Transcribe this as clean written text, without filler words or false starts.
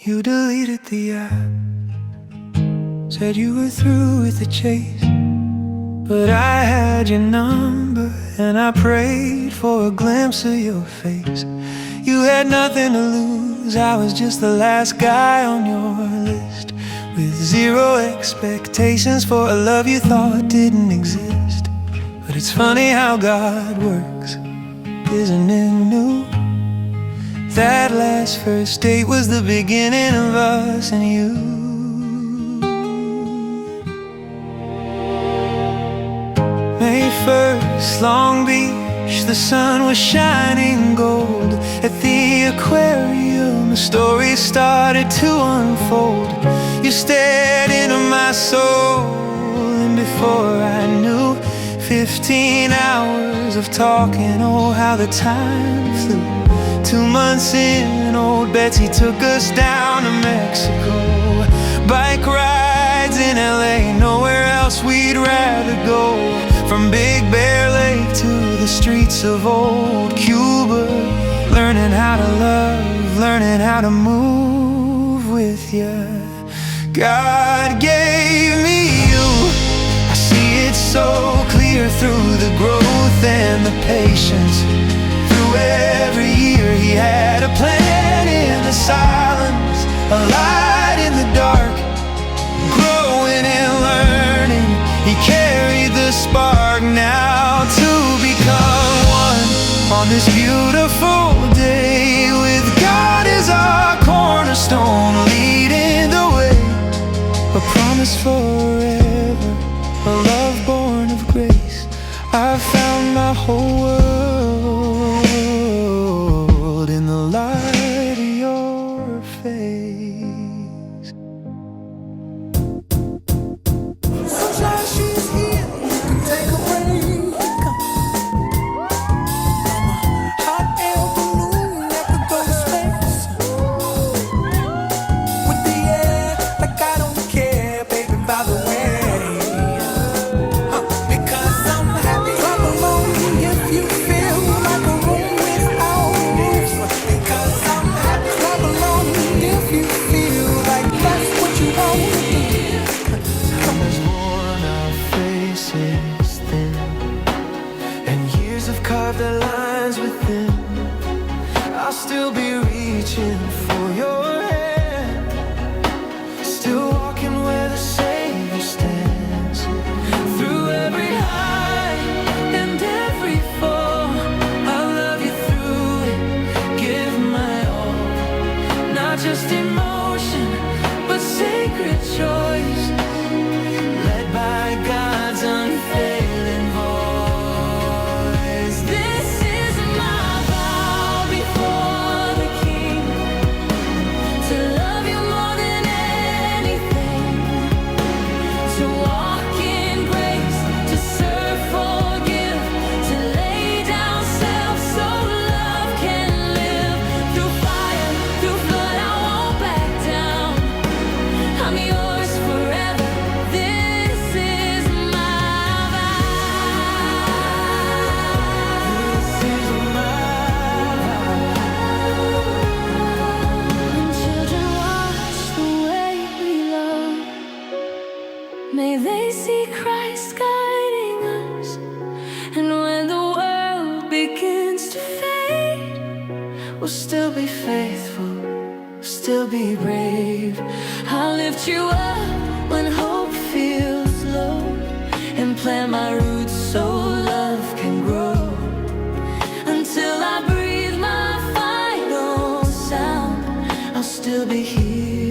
you deleted the app. Said you were through with the chase, but I had your number and I prayed for a glimpse of your face. You had nothing to lose, I was just the last guy on your list, with zero expectations for a love you thought didn't exist. But it's funny how God works, isn't it new? That last first date was the beginning of us and you. May 1st, Long Beach, the sun was shining gold. At the aquarium, the story started to unfold. You stared into my soul, and before I knew, 15 hours of talking, oh how the time flew. 2 months in, old Betsy took us down to Mexico. Bike rides in LA, nowhere else we'd rather go. From Big Bear Lake to the streets of old Cuba, learning how to love, learning how to move with you. God gave me you, I see it so clear through the growth and the patience. Through every year he had a plan in the silence, a light in the dark, growing and learning. He carried the spark now to become one on this beautiful day. With God as our cornerstone leading the way, a promise forever, a love born of grace. I found my whole world in the light of your face. Sunshine, she's here to take a break. I'm a hot air balloon that could go to space. With the air, like I don't care, baby, by the way. Because I'm happy. Clap along if you feel like a room without a roof. Because I'm happy. Clap along if you feel like that's what you want to do. There's more on our faces thin, and years have carved their lines within. I'll still be reaching for your hand, still walking where the Savior stands. Through every high and every fall, I'll love you through it, give my all. Not just emotion, but sacred choice, led by God's unfailing voice. This is my vow before the King, to love you more than anything, to walk in grace, to serve, forgive, to lay down self so love can live. Through fire, through flood, I won't back down. I'm yours forever. This is my vow. This is my vow. When children watch the way we love, may they see Christ guiding us. And when the world begins to fade, we'll still be faithful, still be brave. I'll lift you up when hope feels low, and plant my roots so love can grow. Until I breathe my final sound, I'll still be here